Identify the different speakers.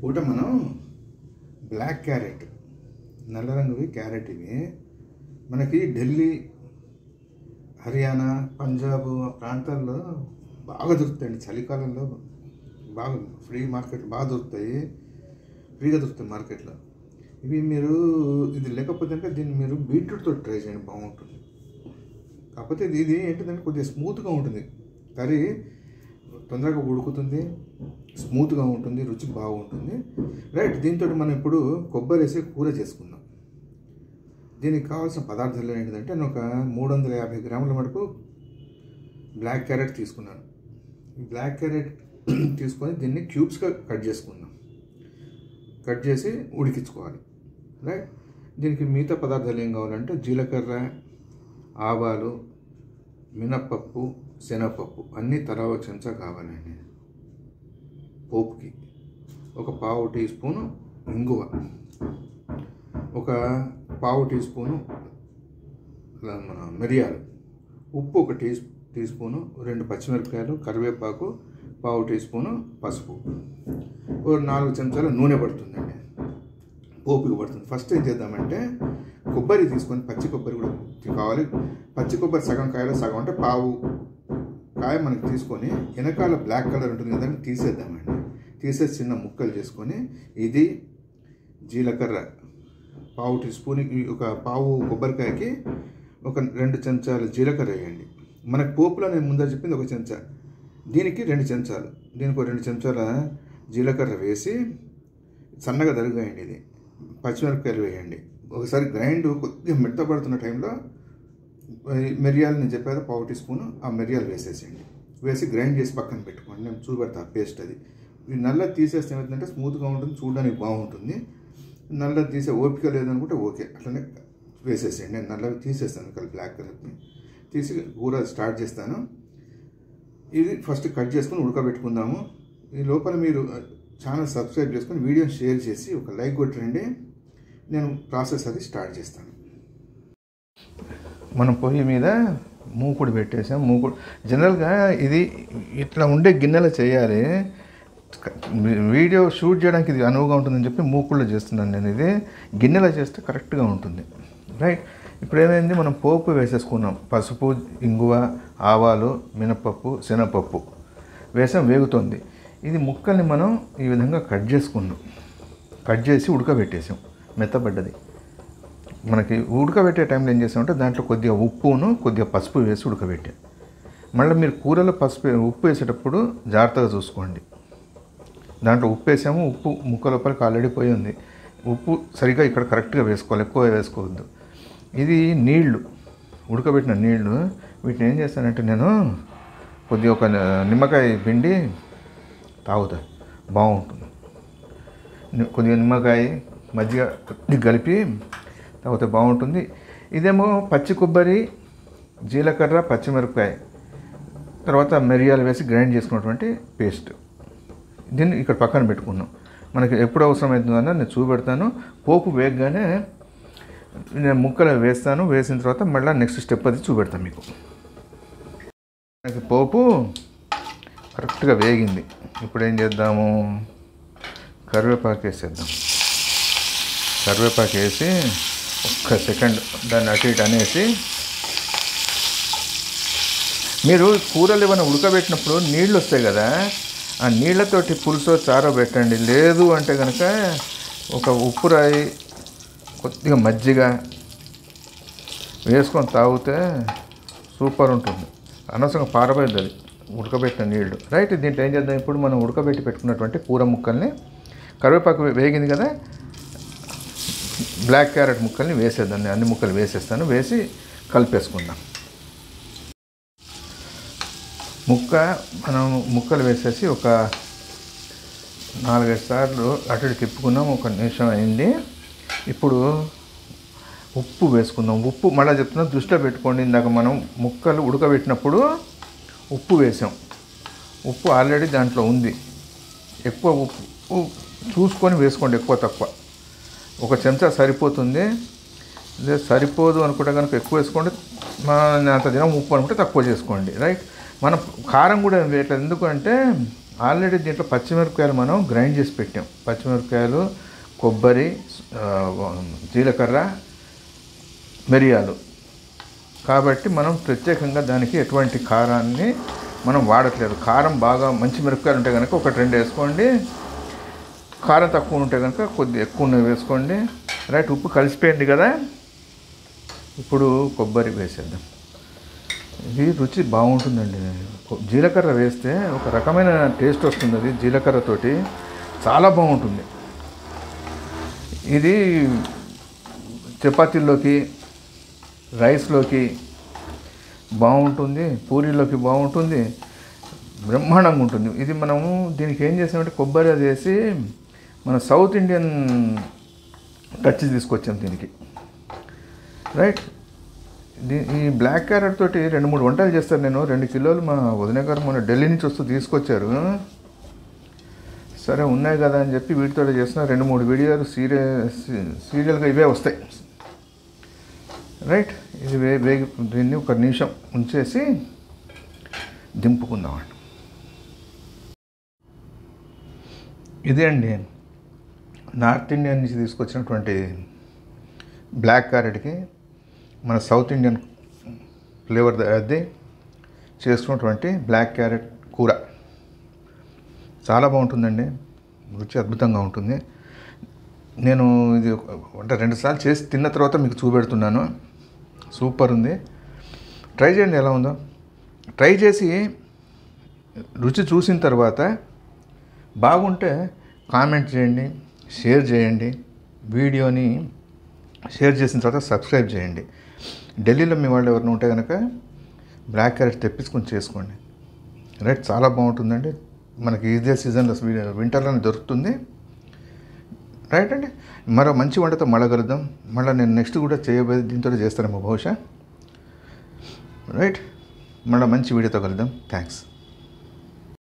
Speaker 1: పూట మనం black carrot, నల్ల రంగువి క్యారెట్, ఇవి మనకి ఢిల్లీ, హర్యానా, పంజాబ్ ఆ ప్రాంతాల్లో బాగా దొరుకుతాయండి. చలికాలంలో బాగా మార్కెట్ బాగా దొరుకుతాయి, ఫ్రీగా దొరుకుతాయి మార్కెట్లో. ఇవి మీరు ఇది లేకపోతే అంటే దీన్ని మీరు బీట్రూట్తో ట్రై చేయండి, బాగుంటుంది. కాకపోతే ఇది ఏంటిదంటే కొద్దిగా స్మూత్గా ఉంటుంది, కర్రీ తొందరగా ఉడుకుతుంది, స్మూత్గా ఉంటుంది, రుచి బాగుంటుంది. రైట్, దీంతో మనం ఇప్పుడు కొబ్బరి వేసి కూర చేసుకుందాం. దీనికి కావాల్సిన పదార్థాలు ఏంటిదంటే నేను ఒక 350 గ్రాముల వరకు బ్లాక్ క్యారెట్ తీసుకున్నాను. బ్లాక్ క్యారెట్ తీసుకొని దీన్ని క్యూబ్స్గా కట్ చేసుకుందాం. కట్ చేసి ఉడికించుకోవాలి. రైట్, దీనికి మిగతా పదార్థాలు ఏం కావాలంటే జీలకర్ర, ఆవాలు, మినప్పప్పు, శనగపప్పు అన్నీ తలా ఒక చెంచా కావాలండి. పోపుకి ఒక పావు టీ స్పూను ఇంగువ, ఒక పావు టీ స్పూను మన మిరియాలు, ఉప్పు ఒక టీ స్పూను, 2 పచ్చిమిరపకాయలు, కరివేపాకు, పావు టీ స్పూను పసుపు, ఓ 4 చెంచాల నూనె పడుతుందండి, పోపుకి పడుతుంది. ఫస్ట్ ఏం చేద్దామంటే కొబ్బరి తీసుకొని, పచ్చి కొబ్బరి కూడా కావాలి. పచ్చి కొబ్బరి సగం కాయలో సగం అంటే పావు కాయ మనకి తీసుకొని వెనకాల బ్లాక్ కలర్ ఉంటుంది కదండి, తీసేద్దామండి. తీసేసి చిన్న ముక్కలు చేసుకొని ఇది జీలకర్ర పావు టీ స్పూన్, ఒక పావు కొబ్బరికాయకి ఒక 2 చెంచాలు జీలకర్ర వేయండి. మనకు పోపులో నేను ముందర చెప్పింది 1 చెంచా, దీనికి 2 చెంచాలు, దీనికి 2 చెంచాల జీలకర్ర వేసి సన్నగా తరిగేయండి. ఇది పచ్చిమిరపకాయలు వేయండి. ఒకసారి గ్రైండ్ కొద్దిగా మెత్తపడుతున్న టైంలో మిరియాలు నేను చెప్పాను పావు టీ స్పూను, ఆ మిరియాలు వేసేసేయండి. వేసి గ్రైండ్ చేసి పక్కన పెట్టుకోండి. నేను చూపెడతా పేస్ట్. అది నల్ల తీసేస్తే ఏమవుతుందంటే స్మూత్గా ఉంటుంది, చూడడానికి బాగుంటుంది. నల్ల తీసే ఓపిక లేదనుకుంటే ఓకే, అట్లనే వేసేసేయండి. నేను నల్లవి తీసేస్తాను, బ్లాక్ కలర్ని తీసి కూర స్టార్ట్ చేస్తాను. ఇది ఫస్ట్ కట్ చేసుకొని ఉడకబెట్టుకుందాము. ఈ లోపల మీరు ఛానల్ సబ్స్క్రైబ్ చేసుకొని వీడియోని షేర్ చేసి ఒక లైక్ కొట్టండి. నేను ప్రాసెస్ అది స్టార్ట్ చేస్తాను. మనం పొయ్యి మీద మూకుడు పెట్టేసాం. మూకుడు జనరల్గా ఇది ఇట్లా ఉండే గిన్నెలో చేయాలి. వీడియో షూట్ చేయడానికి ఇది అనువుగా ఉంటుందని చెప్పి మూకుడులో చేస్తున్నాను నేను. ఇది గిన్నెలో చేస్తే కరెక్ట్గా ఉంటుంది. రైట్, ఇప్పుడు ఏమైంది, మనం పోపు వేసేసుకున్నాం. పసుపు, ఇంగువ, ఆవాలు, మినపప్పు, శనగపప్పు వేసాం, వేగుతుంది. ఇది ముక్కల్ని మనం ఈ విధంగా కట్ చేసుకున్నాం. కట్ చేసి ఉడకబెట్టేసాం, మెత్తబడ్డది. మనకి ఉడకబెట్టే టైంలో ఏం చేసామంటే దాంట్లో కొద్దిగా ఉప్పును కొద్దిగా పసుపు వేసి ఉడకబెట్టాం. మళ్ళీ మీరు కూరలో ఉప్పు వేసేటప్పుడు జాగ్రత్తగా చూసుకోండి. దాంట్లో ఉప్పు వేసాము, ఉప్పు ముక్క లోపలికి ఆల్రెడీ పోయి ఉంది. ఉప్పు సరిగ్గా ఇక్కడ కరెక్ట్గా వేసుకోవాలి, ఎక్కువ వేసుకోవద్దు. ఇది నీళ్లు, ఉడకబెట్టిన నీళ్లు. వీటిని ఏం చేస్తానంటే నేను కొద్దిగా ఒక నిమ్మకాయ పిండి తాగుతా, బాగుంటుంది. కొద్దిగా నిమ్మకాయ మజ్జిగ కలిపి తాగితే బాగుంటుంది. ఇదేమో పచ్చి కొబ్బరి, జీలకర్ర, పచ్చిమిరపకాయ, తర్వాత మిరియాలు వేసి గ్రైండ్ చేసుకున్నటువంటి పేస్ట్. దీన్ని ఇక్కడ పక్కన పెట్టుకున్నాం. మనకి ఎప్పుడు అవసరమవుతుందన్న నేను చూపెడతాను. పోపు వేగగానే నేను ముక్కలు వేస్తాను. వేసిన తర్వాత మళ్ళీ నెక్స్ట్ స్టెప్ అది చూపెడతాను మీకు. మనకి పోపు కరెక్ట్గా వేగింది. ఇప్పుడు ఏం చేద్దాము, కరివేపాకు వేసేద్దాం. కరివేపాకు వేసి ఒక్క సెకండ్ దాన్ని అటు ఇటు అనేసి, మీరు కూరలు ఏమైనా ఉడకబెట్టినప్పుడు నీళ్ళు వస్తాయి కదా, ఆ నీళ్ళతోటి పులుసు చారో పెట్టండి. లేదు అంటే కనుక ఒక ఉప్పు రాయి, కొద్దిగా మజ్జిగ వేసుకొని తాగితే సూపర్ ఉంటుంది. అనవసరంగా పారబోయేది అది ఉడకబెట్టిన నీళ్ళు. రైట్, దీంట్లో ఏం చేద్దాం, ఇప్పుడు మనం ఉడకబెట్టి పెట్టుకున్నటువంటి కూర ముక్కల్ని, కరివేపాకు వేగింది కదా, బ్లాక్ క్యారెట్ ముక్కల్ని వేసేద్దాం. అన్ని ముక్కలు వేసేస్తాను. వేసి కలిపేసుకుందాం. మనం ముక్కలు వేసేసి ఒక 4-5 సార్లు అటు ఇటు తిప్పుకున్నాం. 1 నిమిషం అయింది. ఇప్పుడు ఉప్పు వేసుకుందాం. ఉప్పు మళ్ళీ చెప్తున్నా, దృష్టిలో పెట్టుకోండి. ఇందాక మనం ముక్కలు ఉడకబెట్టినప్పుడు ఉప్పు వేసాం. ఉప్పు ఆల్రెడీ దాంట్లో ఉంది. ఎక్కువ ఉప్పు చూసుకొని వేసుకోండి, ఎక్కువ తక్కువ. 1 చెంచా సరిపోతుంది. అదే సరిపోదు అనుకుంటే కనుక ఎక్కువ వేసుకోండి. అంత దినం ఉప్పు అనుకుంటే తక్కువ చేసుకోండి. రైట్, మనం కారం కూడా వేయట్లేదు. ఎందుకంటే ఆల్రెడీ దీంట్లో పచ్చిమిరపకాయలు మనం గ్రైండ్ చేసి పెట్టాం. పచ్చిమిరపకాయలు, కొబ్బరి, జీలకర్ర, మిరియాలు. కాబట్టి మనం ప్రత్యేకంగా దానికి ఎటువంటి కారాన్ని మనం వాడట్లేదు. కారం బాగా మంచి మిరపకాయలు ఉంటే కనుక 1-2 వేసుకోండి. కారం తక్కువ ఉంటే కనుక కొద్దిగా ఎక్కువ వేసుకోండి. రైట్, ఉప్పు కలిసిపోయింది కదా. ఇప్పుడు కొబ్బరి వేసేద్దాం. ఇది రుచి బాగుంటుందండి. జీలకర్ర వేస్తే ఒక రకమైన టేస్ట్ వస్తుంది. అది జీలకర్రతోటి చాలా బాగుంటుంది. ఇది చపాతీల్లోకి, రైస్లోకి బాగుంటుంది, పూరీలోకి బాగుంటుంది, బ్రహ్మాండంగా ఉంటుంది. ఇది మనము దీనికి ఏం చేసామంటే కొబ్బరి అది వేసి మన సౌత్ ఇండియన్ టచ్ తీసుకొచ్చాం దీనికి. రైట్, ఈ బ్లాక్ క్యారెట్ తోటి 2-3 వంటలు చేస్తాను నేను. 2 కిలోలు మా వదిన గారు మొన్న ఢిల్లీ నుంచి వస్తూ తీసుకొచ్చారు. సరే ఉన్నాయి కదా అని చెప్పి వీటితో చేస్తున్నా. 2-3 వీడియోలు సీరియల్గా ఇవే వస్తాయి. రైట్, ఇది వేగి దీన్ని 1 నిమిషం ఉంచేసి దింపుకుందామండి. ఇదే అండి నార్త్ ఇండియన్ నుంచి తీసుకొచ్చినటువంటి బ్లాక్ క్యారెట్కి మన సౌత్ ఇండియన్ ఫ్లేవర్ అది చేసుకున్నటువంటి బ్లాక్ క్యారెట్ కూర చాలా బాగుంటుందండి. రుచి అద్భుతంగా ఉంటుంది. నేను ఇది అంటే 2 సార్లు చేసి తిన్న తర్వాత మీకు చూపెడుతున్నాను. సూపర్ ఉంది. ట్రై చేయండి ఎలా ఉందో. ట్రై చేసి రుచి చూసిన తర్వాత బాగుంటే కామెంట్ చేయండి, షేర్ చేయండి. వీడియోని షేర్ చేసిన తర్వాత సబ్స్క్రైబ్ చేయండి. ఢిల్లీలో మీ వాళ్ళు ఎవరైనా ఉంటే కనుక బ్లాక్ క్యారెట్ తెప్పించుకొని చేసుకోండి. రైట్, చాలా బాగుంటుందండి. మనకి ఇదే సీజన్లో వింటర్లోనే దొరుకుతుంది. రైట్ అండి, మరో మంచి వంటతో మళ్ళీ కలుద్దాం. మళ్ళీ నేను నెక్స్ట్ కూడా చేయబోయేది దీంతో చేస్తానేమో బహుశా. రైట్, మళ్ళీ మంచి వీడియోతో కలుద్దాం. థ్యాంక్స్.